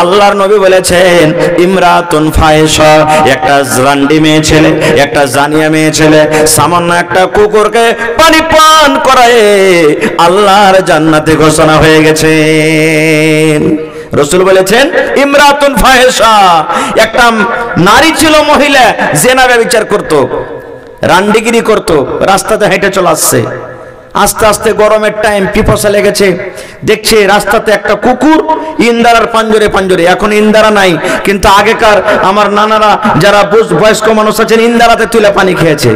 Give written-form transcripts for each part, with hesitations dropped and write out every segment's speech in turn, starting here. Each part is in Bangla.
আল্লাহর নবী বলেছেন ইমরাতুন ফাহিশা, একটা রান্ডি মেয়ে ছেলে, একটা জানিয়া মেয়ে ছেলে সামান্য একটা কুকুরকে পানি পান করায় আল্লাহর জান্নাতে ঘোষণা হয়ে গেছে। রাসূল বলেছেন ইমরাতুন ফাহিশা, একটা নারী ছিল, মহিলা জিনা ব্যভিচার করত, রান্ডিগিরি করত, রাস্তাতে হেঁটে চলে আসছে, আস্তে আস্তে গরমের টাইম, পিপাসা লেগেছে, দেখছে রাস্তাতে একটা কুকুর ইন্দারার পাঞ্জরে পাঞ্জরে, এখন ইন্দারা নাই কিন্তু আগেকার আমার নানারা যারা বয়স্ক মানুষ আছেন ইন্দারাতে তুলে পানি খেয়েছে,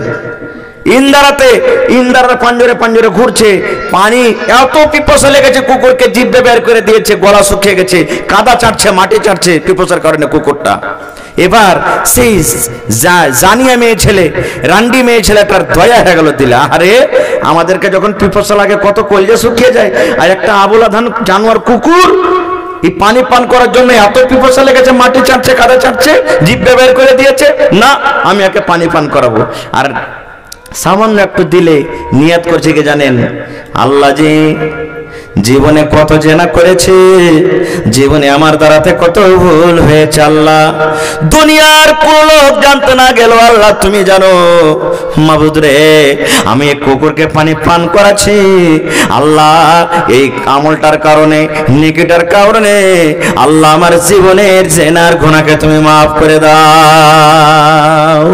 ইন্দারার পাঞ্জরে পাঞ্জরে ঘুরছে, পানি এত পিপাসা লেগেছে কুকুরকে জিভে বের করে দিয়েছে, গলা শুকিয়ে গেছে, কাদা চাটছে, মাটি চাটছে পিপাসার কারণে কুকুরটা। এবার সেই জানিয়া মেয়ে ছেলে, রান্ডি মেয়ে ছেলেটার দয়া হয়ে গেল দিলে, আরে আমাদেরকে যখন পিপাসা লাগে কত কলজা শুকিয়ে যায়, আর একটা আবুলা ধান জানোয়ার কুকুর এই পানি পান করার জন্য এত পিপাসা লেগেছে, মাটি চাটছে, কাদা চাটছে, জিভে বের করে দিয়েছে, না আমি একে পানি পান করাবো। আর সামান্য একটু দিলে নিয়ত করছে কি জানেন, আল্লাহ যে জীবনে কত জেনা করেছে, জীবনে আমার দ্বারাতে কত ভুল হয়েছে, আল্লাহ দুনিয়ার কোন লোক জানতে না গেল, আল্লাহ তুমি জানো, মাবুদ রে আমি এই কুকুরকে পানি পান করাচ্ছি, আল্লাহ এই আমলটার কারণে, নেকিটার কারণে আল্লাহ আমার জীবনের জেনার গুনাহকে তুমি মাফ করে দাও,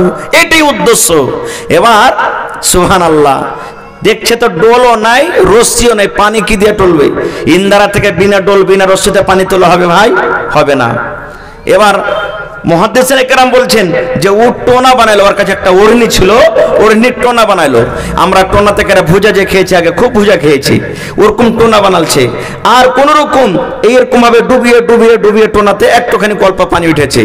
এটাই উদ্দেশ্য। এবার সুবহানাল্লাহ, দেখছে তো ডোলও নাই, রশ্মিও নাই, পানি কি দিয়ে টলবে? ইন্দারা থেকে বিনা ডোল বিনা রশ্মিতে পানি তোলা হবে ভাই? হবে না। এবার মুহাদ্দিসিনে কেরাম বলছেন যে ও টোনা বানাইলো, ওর কাছে একটা ওড়নি ছিল, ওড়নির টোনা বানাইলো। আমরা টোনা থেকে ভুজা যে খেয়েছি, আগে খুব ভুজা খেয়েছি, ওরকম টোনা বানালছে, আর কোন রকম এইরকম ভাবে ডুবিয়ে ডুবিয়ে ডুবিয়ে টোনাতে একটুখানি অল্প পানি উঠেছে,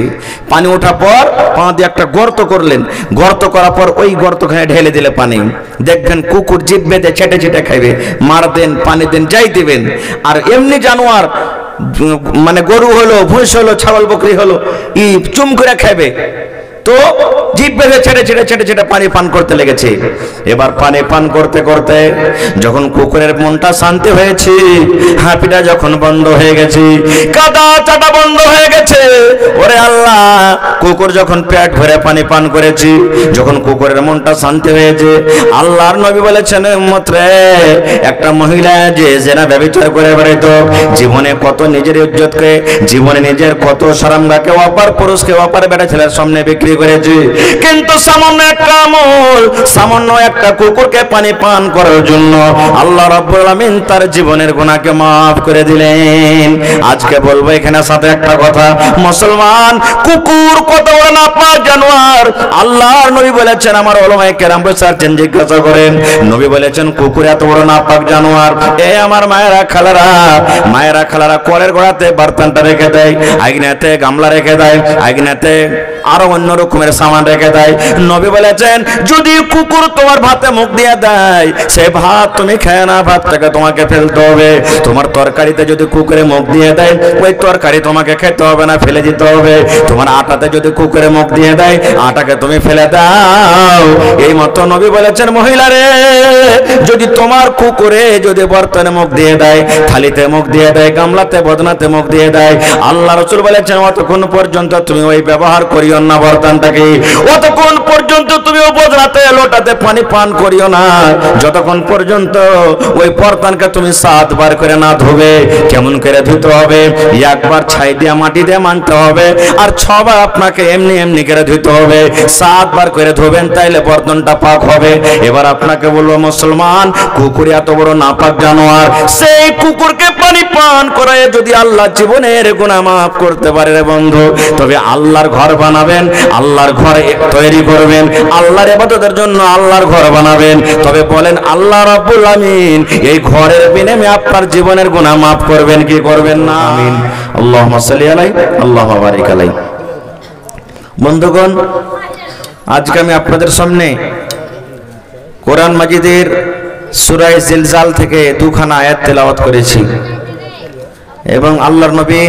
পানি ওঠার পর পা দিয়ে একটা গর্ত করলেন, গর্ত করার পর ওই গর্তখানে ঢেলে দিলে পানি, দেখবেন কুকুর জিভ বেঁধে ছেটে ছেটে খাইবে, মার দেন পানি দেন যাই দিবেন। আর এমনি জানোয়ার মানে গরু হলো, ভুঁস হলো, ছাগল বকরি হলো, ই চুম করে খাবে, তো জিভ বেঁধে ছেড়ে ছেড়ে ছেড়ে ছেড়ে পানি পান করতে লেগেছে। এবার পানি পান করতে করতে যখন কুকুরের মনটা শান্তি হয়েছে, হাঁপিটা যখন বন্ধ হয়ে গেছে, কাদা চাটা বন্ধ হয়ে গেছে, ওরে আল্লাহ কুকুর যখন পেট ভরে পানি পান করেছি, যখন কুকুরের মনটা শান্তি হয়েছে, আল্লাহর নবী বলেছেন উম্মত রে, একটা মহিলা যে জেনা ব্যভিচার করে বেড়াইতো, জীবনে কত নিজের ইজ্জতকে, জীবনে নিজের কত শরমগাকে অপার পুরুষকে অপার বেটা ছেলের সামনে বিক্রি করেছে, কিন্তু সামান্য একটা আমল, সামান্য একটা কুকুরকে পানি পান করার জন্য আল্লাহ রাব্বুল আলামিন তার জীবনের গুনাহকে maaf করে দিলেন। আজকে বলবো এখানে সাথে একটা কথা, মুসলমান কুকুর কত বড় নাপাক জানোয়ার, আল্লাহর নবী বলেছেন, আমার উলামায়ে কেরাম বলছেন, জিজ্ঞাসা করেন, নবী বলেছেন কুকুর এত বড় নাপাক জানোয়ার, এ আমার মায়েরা খালারা কলের গোড়াতে বার্তানটা রেখে দেয়, আইগনাতে গামলা রেখে দেয়, আইগনাতে আরো অন্য রকমের সামান রেখে দেয়। নবী বলেছেন যদি কুকুর তোমার ভাতে মুখ দিয়ে দেয়, সেই ভাত তুমি খেয়ে না, ভাতটাকে তোমাকে ফেলতে হবে। তোমার তরকারিতে যদি কুকুরে মুখ দিয়ে দেয়, ওই তরকারি তোমাকে খেতে হবে না, ফেলে দিতে হবে। তোমার আটাতে যদি কুকুরে মুখ দিয়ে দেয়, আটাকে তুমি ফেলে দাও। এই মতো নবী বলেছেন মহিলারে, যদি তোমার কুকুরে যদি বর্তনে মুখ দিয়ে দেয়, থালিতে মুখ দিয়ে দেয়, গামলাতে বদনাতে মুখ দিয়ে দেয়, আল্লাহ রাসূল বলেছেন অতক্ষণ পর্যন্ত তুমি ওই ব্যবহার করিও না বর্তনটাকে, অতক্ষণ পর্যন্ত তুমি ওই বদনাতে লোটাতে পানি পান করিও না, যতক্ষণ পর্যন্ত ওই বর্তনকে তুমি 7 বার করে না ধোবে। কেমন করে ধুতে হবে? একবার ছাই দিয়ে মাটি দিয়ে মানতে হবে, আর 6 বার আপনাকে এমনি এমনি করে ধুতে হবে। 7 বার করে ধোবেন, তাইলে বর্তনটা পাক হবে। এবার আপনাকে বলবো মুসলমান, কুকুর এত বড় নাপাক জানোয়ার, সেই কুকুরকে পানি পান করায় যদি আল্লাহ জীবনের গুনাহ maaf করতে পারে রে বন্ধু, তবে আল্লাহর ঘর বানাবেন, আল্লাহর ঘর তৈরি করবেন, আল্লাহর ইবাদতের জন্য আল্লাহর ঘর বানাবেন, তবে বলেন আল্লাহ রাব্বুল আমিন এই ঘরের বিনিময়ে আপনার জীবনের গুনাহ maaf করবেন কি করবেন না? আমিন। আল্লাহুম্মা সাল্লি আলাইহি আল্লাহুম্মা বারিক আলাইহি। বন্ধুগণ, আজকে আমি আপনাদের সামনে কোরআন মাজিদের সূরা জিলজাল থেকে 2খানা আয়াত তেলাওয়াত করেছি এবং আল্লাহর নবী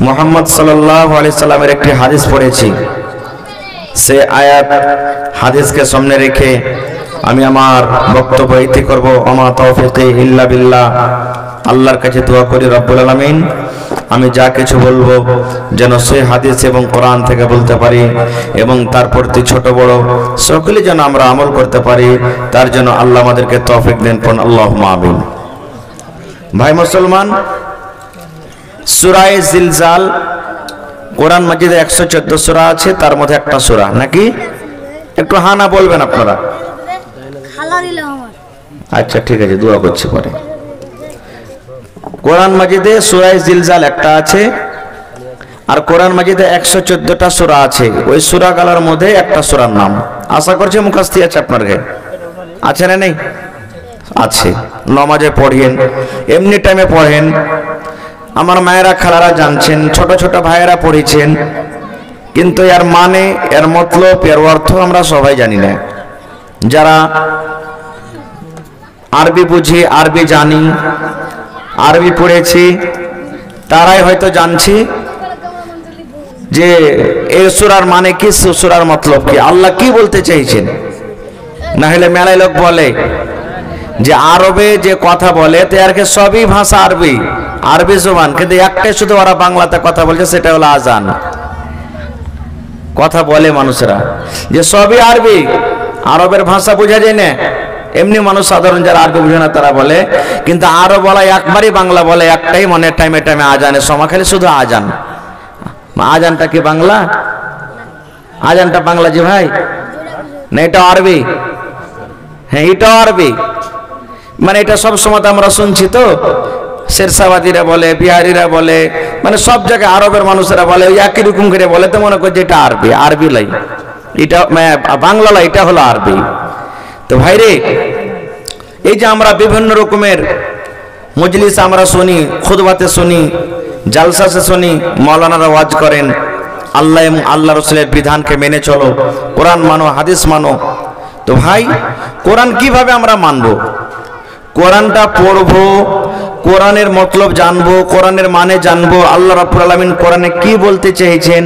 মুহাম্মদ সাল্লাল্লাহু আলাইহি সাল্লামের একটি হাদিস পড়েছি। সে আয়াত হাদিসকে সামনে রেখে আমি আমার বক্তব্য ইতি করব। আমা তাওফীকি ইল্লা বিল্লাহ। আল্লাহর কাছে দোয়া করি রব্বুল আলামিন আমি যা কিছু বলবো যেন সহিহ হাদিস এবং কোরআন থেকে বলতে পারি এবং তার প্রতি ছোট বড় সকলে যেন আমরা আমল করতে পারি, তার জন্য আল্লাহ আমাদেরকে তৌফিক দেন। আল্লাহুম্মা আমিন। ভাই মুসলমান, সূরা জিলজাল কোরআন মাজিদে 114 সূরা আছে, তার মধ্যে একটা সূরা নাকি? একটু হানা বলবেন আপনারা। আচ্ছা ঠিক আছে, দোয়া করছি পরে। কোরআন মাজিদে সূরা জিলজাল একটা আছে, আর কোরআন মাজিদে 114টা সূরা আছে। ওই সূরা গালার মধ্যে একটা সূরার নাম আশা করছি মুখস্থ আছে আপনার কাছে, আছে না নেই? আছে। নামাজে পড়েন, এমনি টাইমে পড়েন, আমার মায়েরা খালারা জানছেন, ছোট ছোট ভাইয়েরা পড়েছেন, কিন্তু এর মানে, এর মতলব, এর অর্থ আমরা সবাই জানি না। যারা আরবি বুঝি, আরবি জানি, আরবি পড়েছি, তারাই হয়তো জানছি যে এই সূরার মানে কি, সূরার মতলব কি, আল্লাহ কি বলতে চাইছেন। না হলে মেলায় লোক বলে যে আরবে যে কথা বলে তারকে সবই ভাষা আরবি, আরবি জবান, কিন্তু একটাই শুধু ওরা বাংলাতে কথা বলছে, সেটা হলো আজান। কথা বলে মানুষরা যে সবই আরবি, আরবের ভাষা বোঝা যায় না, এমনি মানুষ সাধারণ যারা আরবি বুঝে না তারা বলে, কিন্তু আরো বলা একবারই বাংলা বলে, একটাই মনে টাইমে টাইমে আজানের সময় খালি শুধু আজান। আজানটা কি বাংলা? আজানটা বাংলা জি ভাই? না এটা আরবি? হ্যাঁ এটাও আরবি। মানে এটা সব সময় আমরা শুনছি তো, শেরশাবাদীরা বলে, বিহারিরা বলে, মানে সব জায়গায় আরবের মানুষেরা বলে, ওই একই রকম করে বলে, তো মনে করছে এটা আরবি। আরবি লাই এটা, বাংলা লাই, এটা হলো আরবি। তো ভাইরে, এই যে আমরা বিভিন্ন রকমের মজলিস আমরা শুনি, খুতবাতে শুনি, জালসাতে শুনি, মাওলানারা ওয়াজ করেন, আল্লাহ এবং আল্লাহ রাসূলের বিধানকে মেনে চলো, কোরআন মানো, হাদিস মানো। তো ভাই, কোরআন কিভাবে আমরা মানবো? কোরআনটা পড়বো, কোরআনের মতলব জানবো, কোরআনের মানে জানবো, আল্লাহ রাব্বুল আলামিন কোরআনে কি বলতে চেয়েছেন,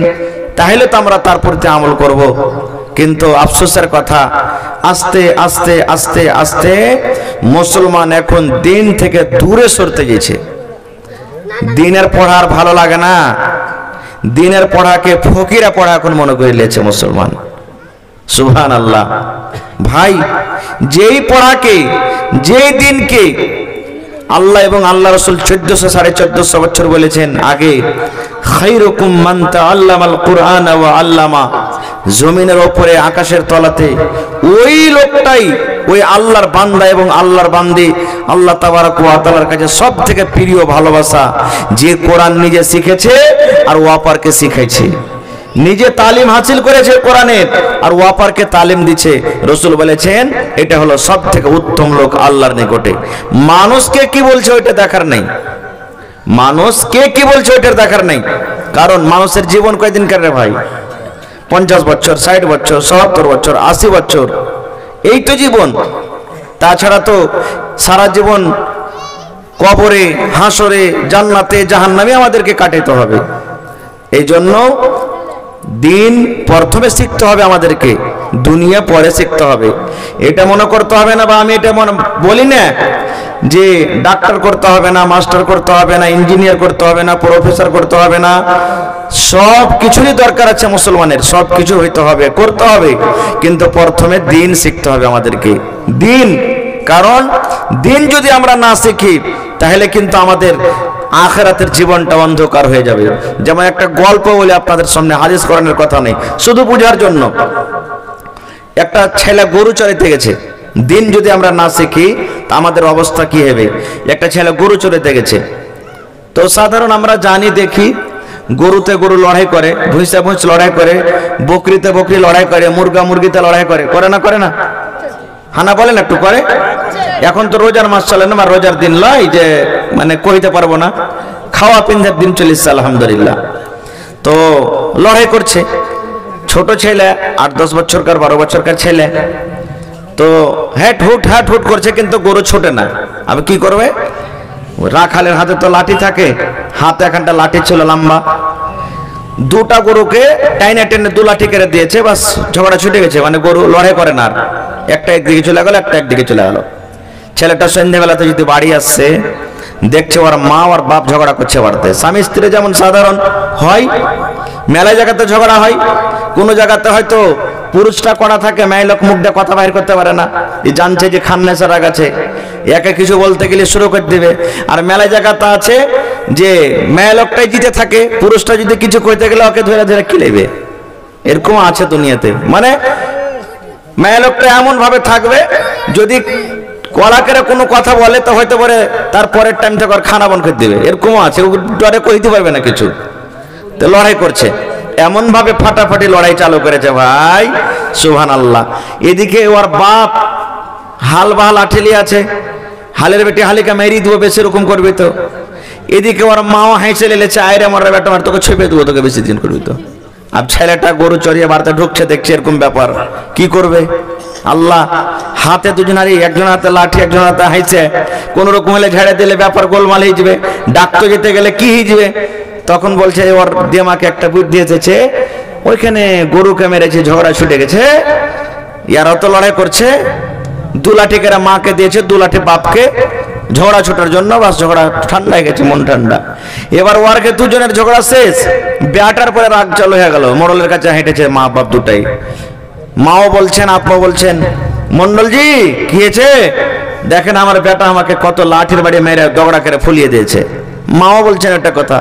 তাহলে তো আমরা তার প্রতি আমল করব। কিন্তু আফসোসের কথা, আস্তে আস্তে আস্তে আস্তে মুসলমান এখন দিন থেকে দূরে সরতে গেছে। দিনের পড়া আর ভালো লাগে না, দিনের পড়াকে ফকিরা পড়া এখন মনে করে নিয়েছে মুসলমান। সুবহানাল্লাহ। ভাই, যেই পড়াকে, যেই দিনকে আল্লাহ এবং আল্লাহ রাসূল 1400-1450 বছর বলেছেন আগে, খায়রুকুম মান তাআল্লামাল কুরআন ওয়া আল্লামা, জমিনের উপরে আকাশের তলাতে ওই লোকটাই, ওই আল্লাহর বান্দা এবং আল্লাহর বান্দি আল্লাহ তাবারক ওয়া তাআলার কাছে সব থেকে প্রিয় ভালোবাসা, যে কোরআন নিজে শিখেছে আর ওয়াপারকে শিখাইছে, নিজে তালিম হাসিল করেছে কোরআনের আর ওয়াপারকে তালিম দিচ্ছে। রাসূল বলেছেন এটা হলো সব থেকে উত্তম লোক আল্লাহর নিকটে। মানুষকে কি বলছে ওইটা দেখার নেই, মানুষকে কি বলছে ওইটার দেখার নেই, কারণ মানুষের জীবন কয়দিনকার রে ভাই? 50 বছর, 60 বছর, 70 বছর, 80 বছর, এই তো জীবন। তাছাড়া তো সারা জীবন কবরে, হাসরে, জান্নাতে, জাহান্নামে আমাদেরকে কাটাতে হবে। এই জন্য দিন প্রথমে শিখতে হবে আমাদেরকে, দুনিয়া পরে শিখতে হবে। এটা মনে করতে হবে না, বা আমি এটা বলি না যে ডাক্তার করতে হবে না, মাস্টার করতে হবে না, ইঞ্জিনিয়ার করতে হবে না, প্রফেসর করতে হবে না, সব কিছুরই দরকার আছে মুসলমানের, সব কিছু হইতে হবে, করতে হবে, কিন্তু প্রথমে দিন শিখতে হবে আমাদেরকে। দিন, কারণ দিন যদি আমরা না শিখি তাহলে কিন্তু আমাদের আখিরাতের জীবনটা অন্ধকার হয়ে যাবে। যেমন একটা গল্প বলে আপনাদের সামনে, হাদিস কোরআনের কথা নেই, শুধু বুঝার জন্য। একটা ছেলে গরু চড়াইতে গেছে, দিন যদি আমরা না শিখি তা আমাদের অবস্থা কি হবে। একটা ছেলে গরু চড়াইতে গেছে, তো সাধারণ আমরা জানি, দেখি গরুতে গরু লড়াই করে, ভুঁইসে ভুঁইস লড়াই করে, বকরিতে বকরি লড়াই করে, মুরগা মুরগিতে লড়াই করে, করে না? করে না? হানা বলেন একটু করে। এখন তো রোজার মাস চলে না, বা রোজার দিন লয় যে মানে কইতে পারবো না, খাওয়া পিন্ধার দিন চলিছে আলহামদুলিল্লাহ। তো লড়াই করছে, ছোট ছেলে, 8-10 বছরকার, 12 বছরকার ছেলে, তো হ্যাট হুট করছে, কিন্তু গরু ছোটে না। আমি কি করবে? রাখালের হাতে তো লাঠি থাকে, হাতে এখানটা লাঠি ছিল লম্বা, দুটা গরুকে টাইনে টেনে 2 লাঠি কেড়ে দিয়েছে, বাস ঝগড়া ছুটে গেছে, মানে গরু লড়াই করে না আর, একটা একদিকে চলে গেল, একটা একদিকে চলে গেল। ছেলেটা সন্ধ্যেবেলাতে যদি বাড়ি আসছে, দেখছে ওর মা আর বাপ ঝগড়া করছে বাড়িতে। স্বামী স্ত্রী যেমন সাধারণ হয়, মেলায় জায়গাতে ঝগড়া হয়। কোনো জায়গাতে হয়তো পুরুষটা কড়া থাকে, মেয়ে লোক মুখ দিয়ে কথা বাইর করতে পারে না, এই জানছে যে খান্নেসা রাগ আছে, একে কিছু বলতে গেলে শুরু করে দিবে। আর মেলায় জায়গাতে আছে যে মেয়ে লোকটাই জিতে থাকে, পুরুষটা যদি কিছু কইতে গেলে ওকে ধরে ধরে কিলেবে। এরকম আছে দুনিয়াতে। মানে মেয়ে লোকটা এমন ভাবে থাকবে, যদি কড়া করে কোনো কথা বলে তো হয়তো পরে তারপরের টাইম থেকে আর খানা বন করে দিবে। এরকমও আছে, ডরে কইতে পারবে না কিছু, তো লড়াই করছে। এমন ভাবে ফাটাফাটি লড়াই চালু করেছে ভাই, সুবহানাল্লাহ। এদিকে ওর বাপ হাল বাহাল আঠেলি আছে, হালের বেটি হালিকা মেরি দেবো বেশি রকম করবি তো। এদিকে ওর মাও হেঁচে লেলেছে, আয়রে মরে বেটা মার, তোকে ছেপে দেবো, তোকে বেশি দিন করবি তো। আর ছেলেটা গরু চড়িয়ে বাড়িতে ঢুকছে, দেখছে এরকম ব্যাপার, কি করবে? আল্লাহ, হাতে দুজন, আর একজন হাতে লাঠি একজন হাতে হাইছে, কোন রকম হলে ঝেড়ে দিলে ব্যাপার গোলমাল হয়ে যাবে, ডাকতে যেতে গেলে কি হয়ে যাবে। তখন বলছে ওর দিমাকে একটা বুদ্ধি এসেছে, ওইখানে গরুকে মেরেছে, ঝগড়া ছুটে গেছে, ইয়ারাও তো লড়াই করছে, 2 লাঠি করে মাকে দিয়েছে, 2 লাঠি বাপকে, ঝগড়া ছোটার জন্য। বাস ঝগড়া ঠান্ডা হয়ে গেছে, মন ঠান্ডা। এবার ওয়ারকে দুজনের ঝগড়া শেষ, বেটার পরে রাগ চালু হয়ে গেল, মোড়লের কাছে হেঁটেছে মা বাপ দুটাই। মাও বলছেন, আপা বলছেন, মন্ডলজি কি হয়েছে দেখেন, আমার বেটা আমাকে কত লাঠির বাড়ি মেরে দগড়া করে ফুলিয়ে দিয়েছে। মাও বলছেন একটা কথা,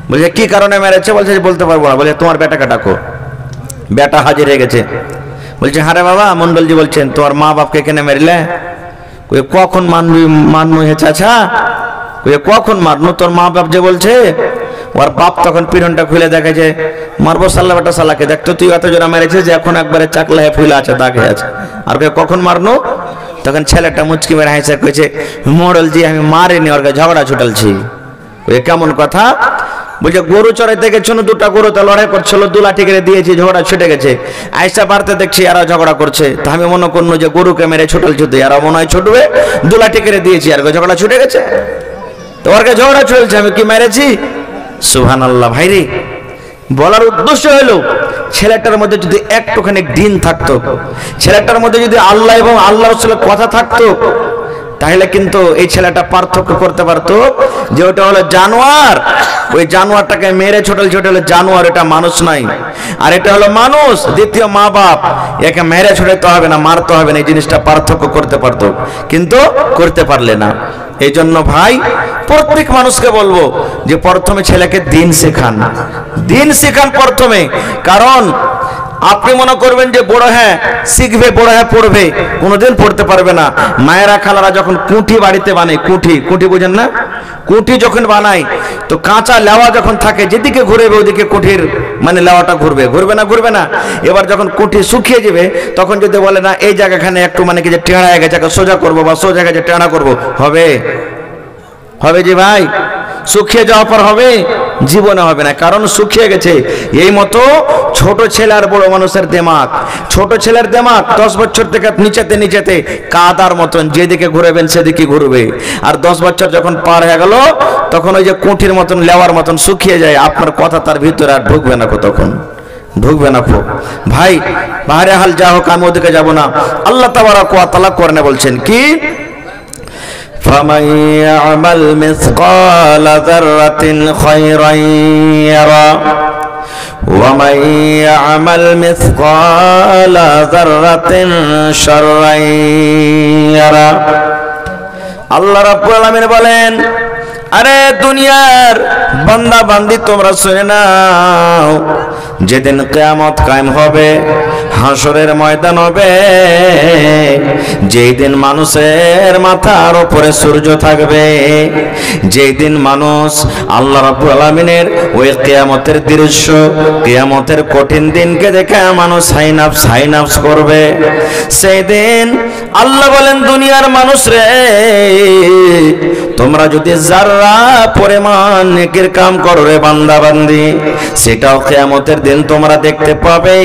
বলছে কি কারণে মেরেছে? বলছে বলতে পারবো না। বলে তোমার বেটাকে ডাকো। বেটা হাজির হয়ে গেছে, বলছে হ্যাঁ রে বাবা। মন্ডলজি বলছেন তোমার মা বাপকে কেন মেরলে? কখন মানবি হে চাচা? কখন মারনু? তোর মা বাপ যে বলছে। ওর বাপ তখন পিরনটা খুলে দেখে যে মারবো সাল্লা বেটা সাল্লাকে, দেখতো তুই এত জোড়া মেরেছিস যে এখন একবারে চাকলা হয়ে ফুলে আছে, দাগে আছে। আর কখন মারনু? তখন ছেলেটা মুচকি মেরে হাসে কইছে, মোড়লজি আমি মারিনি, ওর ঝগড়া ছুটালছি। কেমন কথা? বলছে গরু চড়াইতে গেছিল, 2টা গরুতে লড়াই করছিল, 2 লাঠি করে দিয়েছি, ঝগড়া ছুটে গেছে। আইসা বাড়তে দেখছি এরা ঝগড়া করছে, তা আমি মনে করলো যে গরুকে মেরে ছুটাল ছুটে, এরা মনে হয় ছুটবে, 2 লাঠি করে দিয়েছি, আর ঝগড়া ছুটে গেছে। তো ওর ঝগড়া চলছে, আমি কি মেরেছি? সুবহানাল্লাহ। ভাইরে, বলার উদ্দেশ্য হলো ছেলেটার মধ্যে যদি একটুখানি দিন থাকতো, ছেলেটার মধ্যে যদি আল্লাহ এবং আল্লাহ রাসূলের কথা থাকতো, তাহলে কিন্তু এই ছেলেটা পার্থক্য করতে পারতো যে ওটা হলো জানোয়ার, ওই জানোয়ারটাকে মেরে ছোটল ছোটল জানোয়ার, এটা মানুষ নাই। আর এটা হলো মানুষ, দ্বিতীয় মা বাপ, একে মেরে ছোটাইতে হবে না, মারতে হবে না, এই জিনিসটা পার্থক্য করতে পারতো, কিন্তু করতে পারলে না। এই জন্য ভাই প্রত্যেক মানুষকে বলবো যে প্রথমে ছেলেকে দিন শেখান, দিন শেখান প্রথমে। কারণ আপনি মনে করবেন যে বড় হ্যাঁ শিখবে, বড় হ্যাঁ পড়বে, কোনোদিন পড়তে পারবে না। মায়েরা খালারা যখন কুঠি বাড়িতে বানায়, কুঠি বুঝেন না? কুঠি যখন বানায় তো কাঁচা লেওয়া যখন থাকে, যেদিকে ঘুরবে ওদিকে কুঠির মানে লেওয়াটা ঘুরবে, ঘুরবে না। এবার যখন কুঠি শুকিয়ে যাবে, তখন যদি বলে না এই জায়গাখানে একটু মানে কি যে টেঁড়া হয়ে গেছে, সোজা করবো বা সোজা গেছে টেঁড়া করবো, হবে যে ভাই? শুকিয়ে যাওয়ার পর হবে? জীবনে হবে না, কারণ শুকিয়ে গেছে। এই মতো ছোট ছেলে আর বড় মানুষের দিমাগ, ছোট ছেলের দিমাগ 10 বছর থেকে নিচেতে কাদার মতন, যেদিকে ঘুরবেন সেদিকে ঘুরবে। আর 10 বছর যখন পার হয়ে গেল, তখন ওই যে কুঠির মতন লেওয়ার মতন শুকিয়ে যায়, আপনার কথা তার ভিতরে আর ঢুকবে না, তখন ঢুকবে না। ভাই বাহারে হাল যা হোক, আমি ওদিকে যাবো না। আল্লাহ তাবারাক ওয়া তাআলা কোরআনে বলছেন কি, فمن يعمل مثقال ذرة خيرا يرى ومن يعمل مثقال ذرة شرا يرى। আল্লাহ রাব্বুল আলামিন বলেন, আরে দুনিয়ার বান্দা বান্দি তোমরা শুনে নাও, যেদিন কিয়ামত কায়েম হবে, হাসরের ময়দান হবে, যেই দিন মানুষের মাথার উপরে সূর্য থাকবে, যেই দিন মানুষ আল্লাহ রাব্বুল আলামিনের ওই কিয়ামতের দৃশ্য, কিয়ামতের কঠিন দিনকে দেখে মানুষ সাইনাপস করবে, সেই দিন আল্লাহ বলেন দুনিয়ার মানুষ রে, তোমরা যদি যারা পরিমাণ নেকির কাম করো রে বান্দা বান্দি, সেটাও কিয়ামতের দিন তোমরা দেখতে পাবে।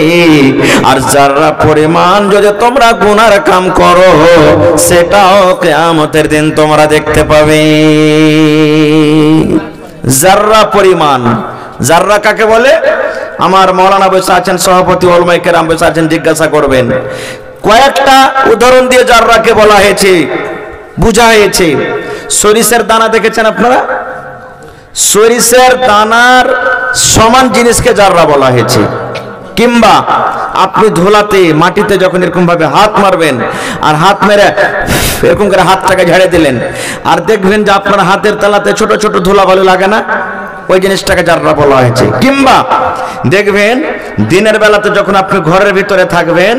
আর যারা পরিমাণ যদি তোমরা গুনার কাম করো, সেটাও কিয়ামতের দিন তোমরা দেখতে পাবে। যারা পরিমাণ, যারা কাকে বলে? আমার মাওলানা বসে আছেন, সভাপতি ওলামায়ে কেরাম বসে আছেন, জিজ্ঞাসা করবেন। কয়েকটা উদাহরণ দিয়ে যারাকে বলা হয়েছে, বুঝা হয়েছে। সরিষার দানা দেখেছেন আপনারা? সরিষার দানার সমান জিনিসকে জাররা বলা হয়েছে। কিংবা আপনি ধুলাতে মাটিতে যখন এরকম ভাবে হাত মারবেন আর হাত মেরে এরকম করে হাতটাকে ঝেড়ে দিলেন আর দেখবেন যে আপনার হাতের তলাতে ছোট ছোট ধুলা বালু লাগে না, ওই জিনিসটাকে জাররা বলা হয়েছে। কিংবা দেখবেন দিনের বেলাতে যখন আপনি ঘরের ভিতরে থাকবেন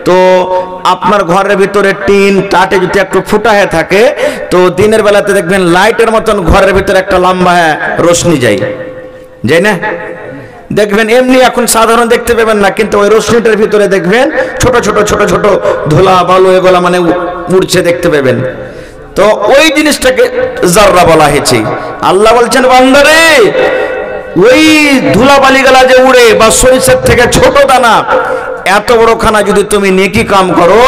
তো আপনার ঘরের ভিতরে টিন টাটে যদি একটু ফুটা হয়ে থাকে তো দিনের বেলাতে দেখবেন লাইটের মতন ঘরের ভিতরে একটা লম্বা রোশনি যায় না? দেখবেন এমনি এখন সাধারণ দেখতে পাবেন না, কিন্তু ওই রোশনিটার ভিতরে দেখবেন ছোট ছোট ছোট ছোট ধুলা বালু এগুলা মানে উড়ছে দেখতে পাবেন। তো ওই জিনিসটাকে জাররা বলা হয়েছে। আল্লাহ বলছেন বান্দারে ওই ধুলা বালিগুলা যে উড়ে বা সরিষার থেকে ছোট দানা এত বড় খানা যদি তুমি নেকি কাম করো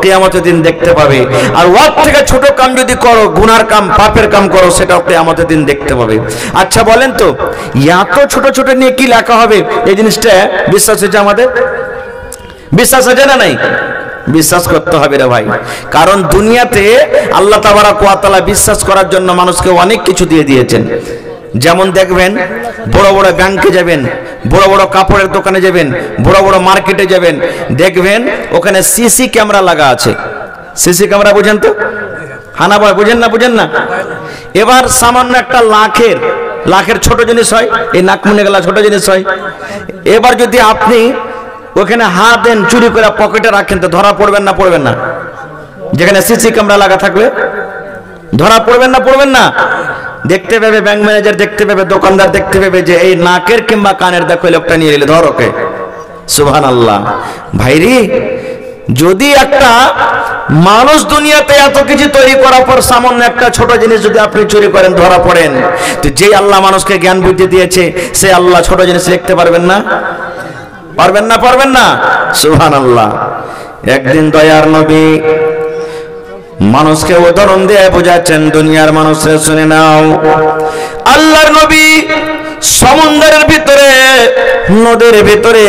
কিয়ামতের দিন দেখতে পাবে, আর ওর থেকে ছোট কাম যদি করো গুনার কাম পাপের কাম করো সেটাও কিয়ামতের দিন দেখতে পাবে। আচ্ছা বলেন তো এত ছোট ছোট নেকি লেখা হবে এই জিনিসটা বিশ্বাস হচ্ছে আমাদের? বিশ্বাস হচ্ছে না? নাই, বিশ্বাস করতে হবে রে ভাই। কারণ দুনিয়াতে আল্লাহ তাবারাক ওয়া তাআলা বিশ্বাস করার জন্য মানুষকে অনেক কিছু দিয়ে দিয়েছেন। যেমন দেখবেন বড় বড় ব্যাংকে যাবেন, বড় বড় কাপড়ের দোকানে যাবেন, বড় বড় মার্কেটে যাবেন, দেখবেন ওখানে সিসি ক্যামেরা লাগা আছে। সিসি ক্যামেরা বুঝেন তো? হানা ভাই বুঝেন না? বুঝেন না? এবার সামান্য একটা লাখের ছোট জিনিস হয়, এই নাকমুনে গেলা ছোট জিনিস হয়। এবার যদি আপনি ওখানে হাত দেন চুরি করে পকেটে রাখেন তো ধরা পড়বেন না? পড়বেন না? যেখানে সিসি ক্যামেরা লাগা থাকবে ধরা পড়বেন না? পড়বেন না? দেখতে পাবে ব্যাংক ম্যানেজার, দেখতে পাবে দোকানদার, দেখতে পাবে যে এই নাকের কিংবা কানের দেখো লোকটা নিয়ে এলে ধর ওকে। সুবহানাল্লাহ। ভাইরি যদি একটা মানুষ দুনিয়াতে এত কিছু তৈরি করার পর সামান্য একটা ছোট জিনিস যদি আপনি চুরি করেন ধরা পড়েন, তো যেই আল্লাহ মানুষকে জ্ঞান বুদ্ধি দিয়েছে সে আল্লাহ ছোট জিনিস লিখতে পারবেন না? পারবেন না? পারবেন না? সুবহানাল্লাহ। একদিন দয়ার নবী মানুষকে উদাহরণ দিয়ে বোঝাচ্ছেন, দুনিয়ার মানুষরা শুনে নাও। আল্লাহর নবী সমুদ্রের ভিতরে নদীর ভিতরে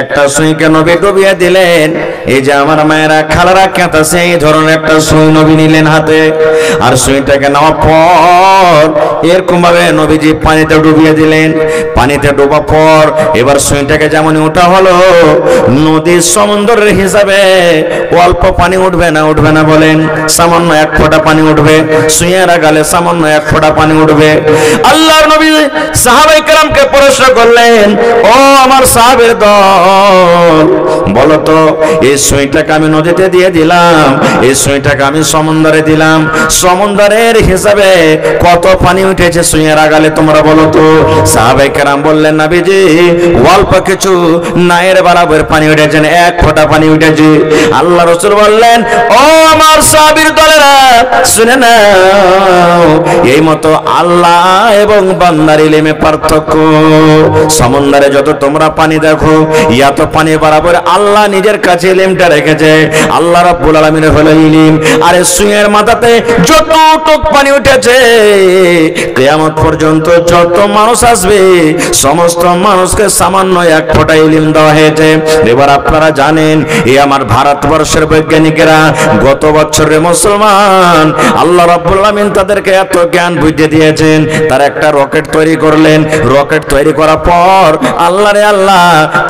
একটা সুইকে নবী ডুবিয়ে দিলেন। এই যে আমার মায়েরা খালারা কেঁতাছে এই ধরনের একটা সুই নবী নিলেন হাতে, আর সুইটাকে নেওয়ার পর এরকম ভাবে নবীজি পানিতে ডুবিয়ে দিলেন। পানিতে ডোবার পর এবার সুইটাকে যেমন ওঠা হলো, নদীর সমুদ্রের হিসাবে অল্প পানি উঠবে না? উঠবে না বলেন? সামান্য এক ফোঁটা পানি উঠবে। সুইয়ের গালে সামান্য এক ফোঁটা পানি উঠবে। আল্লাহর নবী সাহাবায়ে কেরামকে প্রশ্ন করলেন, ও আমার সাহাবের দল, বলো তো এই সুইটাকে আমি নদীতে দিয়ে দিলাম, এই সুইটাকে আমি সমুদ্রে দিলাম, সমুদ্রের হিসাবে কত পানি উঠেছে সুইয়ের আগালে তোমরা বলো তো? সাহাবায়ে কেরাম বললেন, নবীজি অল্প কিছু নায়ের বরাবর পানি উঠেছে, এক ফোঁটা পানি উঠেছে। আল্লাহ রাসূল বললেন, ও আমার সাহাবীর দলেরা শুনে নাও, এই মতো আল্লাহ এবং বান্দার ইলমে পার্থক্য। সমুদ্রে যত তোমরা পানি দেখো এত পানি বরাবর আল্লাহ নিজের কাছে ইলমটা রেখেছে। আল্লাহ রাব্বুল আলামিনের হলো ইলম। আর সুইয়ের মাথাতে যতটুক পানি উঠেছে কিয়ামত পর্যন্ত যত মানুষ আসবে সমস্ত মানুষকে সামান্য এক ফোঁটা ইলম দেওয়া হয়েছে। এবার আপনারা জানেন এই আমার ভারতবর্ষের বৈজ্ঞানিকেরা গত বছরে মুসলমান আল্লাহ রাব্বুল আলামিন তাদেরকে এত জ্ঞান বুদ্ধি দিয়েছেন, তারা একটা রকেট তৈরি করলেন। রকেট তৈরি করার পর আল্লাহ রে আল্লাহ,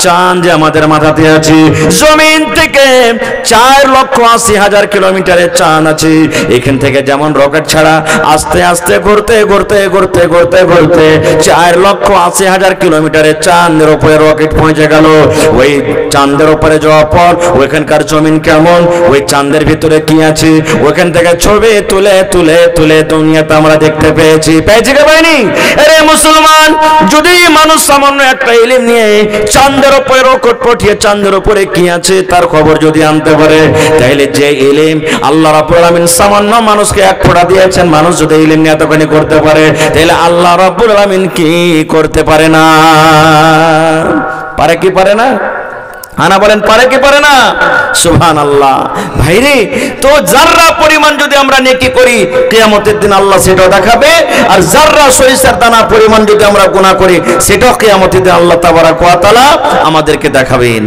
চাঁদ যে আমাদের মাথাতে আছে, জমিন থেকে 4,80,000 কিলোমিটারের চাঁদ আছে। এখান থেকে যেমন রকেট ছাড়া আস্তে আস্তে ঘুরতে ঘুরতে ঘুরতে ঘুরতে ঘুরতে 4,80,000 কিলোমিটারের চাঁদের উপরে রকেট পৌঁছে গেল। ওই চাঁদের উপরে যাওয়ার পর ওইখানকার জমিন কেমন, ওই চাঁদের ভিতরে কি আছে, ওইখান থেকে ছবি তুলে তুলে তুলে দুনিয়াতে আমরা দেখতে পেয়েছি। পেয়েছি কে পাইনি? আরে মুসলমান, যদি মানুষ সামান্য একটা ইলম নিয়ে চাঁদের উপরে রকেট পাঠিয়ে চাঁদের উপরে কি আছে তার খবর যদি আনতে পারে, তাহলে যে ইলম আল্লাহ রাব্বুল আলামিন সামান্য মানুষকে এক ফোঁটা দিয়েছেন, মানুষ যদি ইলম নিয়ে এতখানি করতে পারে, তাহলে আল্লাহ রাব্বুল আলামিন কি করতে পারে না? পারে কি পারে না? আনা বলেন, পারে কি পারে না? সুবহানাল্লাহ। ভাইরে, তো জাররা পরিমাণ যদি আমরা নেকি করি কিয়ামতের দিন আল্লাহ সেটাও দেখাবে, আর জাররা সরিষার দানা পরিমাণ যদি আমরা গুনাহ করি সেটাও কিয়ামতের দিন আল্লাহ তাবারাক ওয়া তাআলা আমাদেরকে দেখাবেন।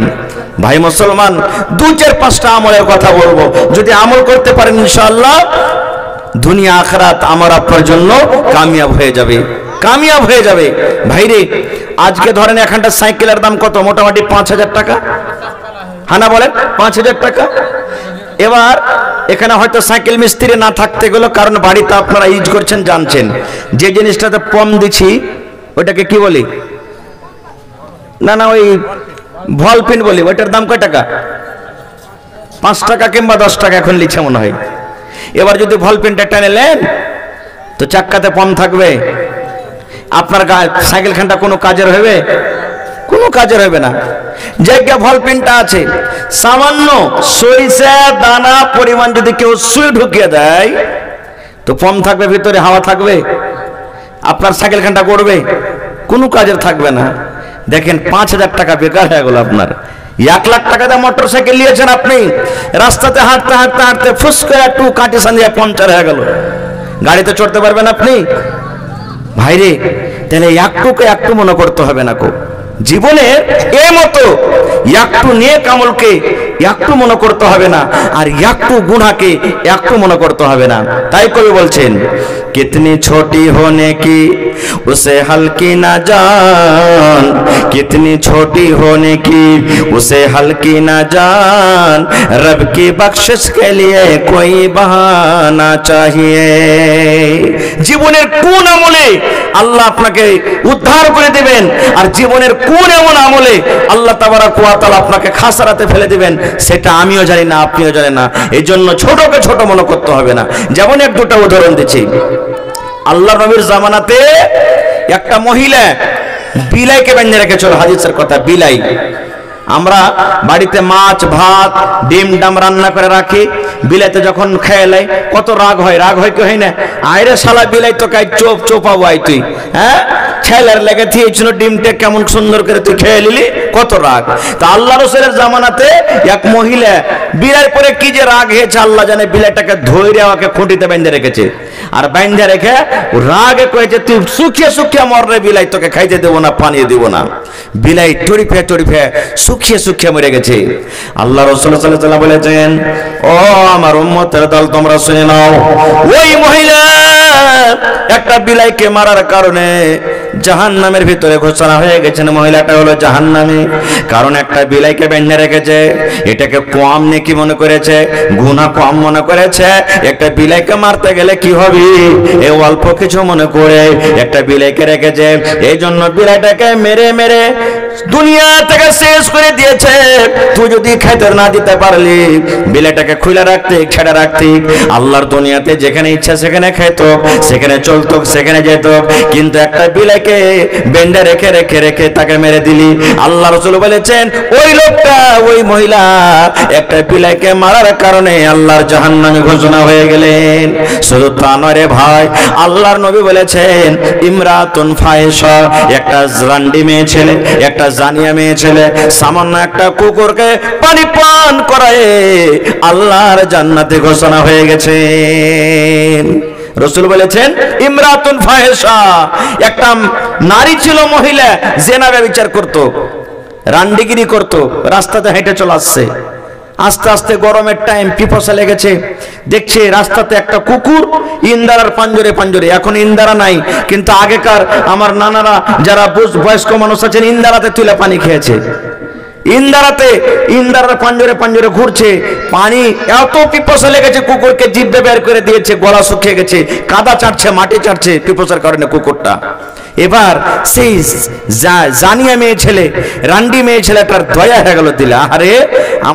ভাই মুসলমান, 2-4-5টা আমলের কথা বলবো, যদি আমল করতে পারেন ইনশাআল্লাহ দুনিয়া আখিরাত আমার আপনার জন্য কামিয়াব হয়ে যাবে, কামিয়াব হয়ে যাবে। ভাইরে আজকে ধরেন এখানটা সাইকেলের দাম কত? মোটামুটি 5,000 টাকা, হানা বলেন 5,000 টাকা। এবার এখানে হয়তো সাইকেল মিস্ত্রি না থাকতে গেল, কারণ বাড়িতে আপনারা ইউজ করছেন, জানছেন যে জিনিসটাতে পম দিছি ওটাকে কি বলি? না না, ওই ভল পিন বলি। ওইটার দাম কয় টাকা? 5 টাকা কিংবা 10 টাকা এখন লিখছে মনে হয়। এবার যদি ভল পিনটা টেনে নেন তো চাক্কাতে পম থাকবে, আপনার সাইকেল খানটা কোনো কাজের হবে? কোনো কাজের হবে না। জায়গা ভল পিনটা আছে, সামান্য সরিষা দানা পরিমাণ যদি কেউ সুই ঢুকিয়ে দেয় তো পম থাকবে ভিতরে, হাওয়া থাকবে, আপনার সাইকেল খানটা করবে? কোনো কাজের থাকবে না। দেখেন 5,000 টাকা বেকার হয়ে গেল আপনার। 1 লাখ টাকা দিয়ে মোটর সাইকেল নিয়েছেন আপনি, রাস্তাতে হাঁটতে হাঁটতে হাঁটতে ফুস করে একটু কাটে সানিয়ে পাংচার হয়ে গেল, গাড়িতে চড়তে পারবেন আপনি? ভাইরে তাহলে একটু মনে করতে হবে না কো জীবনে এই মতো একটু নেক আমলকে একটু মনে করতে হবে না, আর একটু গুনাহকে একটু মনে করতে হবে না। তাই কবি বলছেন, कितनी छोटी होने की उसे हल्की ना जान, कितनी छोटी होने की उसे हल्की ना जान, रब की बख्शिश के लिए कोई बहाना चाहिए। জীবনের কোন আমলে আল্লাহ আপনাকে উদ্ধার করে দিবেন, আর জীবনের কোন এমন আমলে আল্লাহ তাবারাক ওয়া তাআলা আপনাকে খাসারাতে ফেলে দিবেন সেটা আমিও জানি না, আপনিও জানেন না। এই জন্য ছোটকে ছোট মনে করতে হবে না। যেমন এক দুটা উদাহরণ দিচ্ছি। আল্লাহ নবীর জামানাতে একটা মহিলা বিলাইকে বেঁধে রেখেছিল, হাদিসের কথা, বিলাই। আমরা বাড়িতে মাছ ভাত ডিম ডাম রান্না করে রাখি, বিলাইতে যখন খেয়ে লাই কত রাগ হয়, রাগ হয় কি হয় না? আইরে শালা বিলাই তো কাই চোপ চোপাবো আই তুই, হ্যাঁ ছেলের লেগে দিয়েছিল ডিমটা কেমন সুন্দর করে তুই খেয়ে নিলি, কত রাগ। তা আল্লাহ রাসূলের জামানাতে এক মহিলা বিলাই পরে কি যে রাগ হয়েছে আল্লাহ জানে, বিলাইটাকে ধরে ওকে খুঁটিতে বেঁধে রেখেছে, আর বেঁধে রেখে রাগে কয়েছে তুই শুকিয়ে শুকিয়ে মররে বিলাই, তোকে খাইতে দেবো না, পানি দেবো না। বিলাই টরিফে টরিফে শুকিয়ে শুকিয়ে মরে গেছে। আল্লাহ রাসূল সাল্লাল্লাহু আলাইহি ওয়াসাল্লাম বলেছেন, ও আমার উম্মতের দল তোমরা শুনে নাও, ওই মহিলা একটা বিলাইকে মারার কারণে জাহান্নামের ভিতরে ঘোষণা হয়ে গেছেন। মহিলাটা হলো জাহান্নামী, কারণ একটা বিলাইকে বেঁধে রেখেছে, এটাকে কম নেকি মনে করেছে, গুনাহ কম মনে করেছে। একটা বিলাইকে মারতে গেলে কি হবে এই অল্প কিছু মনে করে একটা বিলাইকে রেখেছে, এই জন্য বিলাইটাকে মেরে মেরে দুনিয়া থেকে শেষ করে দিয়েছে। তুই যদি খেতে না দিতে পারলি, বিলাইটাকে খুলে রাখতে ছেড়ে রাখতে, আল্লাহর দুনিয়াতে যেখানে ইচ্ছা সেখানে খেত, সেখানে চলতো, সেখানে যেত, কিন্তু একটা বিলাইকে বেঁধে রেখে রেখে রেখে তাকে মেরে দিলি। আল্লাহ রাসূল বলেছেন, ওই লোকটা, ওই মহিলা একটা বিলাইকে মারার কারণে আল্লাহর জাহান্নামে ঘোষণা হয়ে গেলেন। শুধু তা নয় রে ভাই, আল্লাহর নবী বলেছেন, ইমরাতুন ফাহিশা, একটা জান্ডি মেয়ে ছেলে, একটা জানিয়া মেয়ে ছেলে সামান্য একটা কুকুরকে পানি পান করায় আল্লাহর জান্নাতে ঘোষণা হয়ে গেছে। রাসূল বলেছেন, ইমরাতুন ফাহিশা, একটা নারী ছিল, মহিলা জিনা ব্যভিচার করত, রান্ডিগিরি করত, রাস্তাতে হেঁটে চলে আসছে। আস্তে আস্তে গরমের টাইম, পিপাসা লেগেছে, দেখছে রাস্তাতে একটা কুকুর ইন্দারার পাঞ্জরে পাঞ্জরে। এখন ইন্দারা নাই, কিন্তু আগেকার আমার নানারা যারা বয়স্ক মানুষ আছেন ইন্দারাতে তুলে পানি খেয়েছে। ইন্দারার পাঞ্জরে পাঞ্জরে ঘুরছে, পানি এত পিপাসা লেগেছে কুকুরকে জিভে বের করে দিয়েছে, গলা শুকিয়ে গেছে, কাদা চাটছে, মাটি চাটছে পিপাসার কারণে কুকুরটা। এবার সেই জানিয়া মেয়ে ছেলে, রান্ডি মেয়ে ছেলেটার দয়া হয়ে গেল দিলে, আরে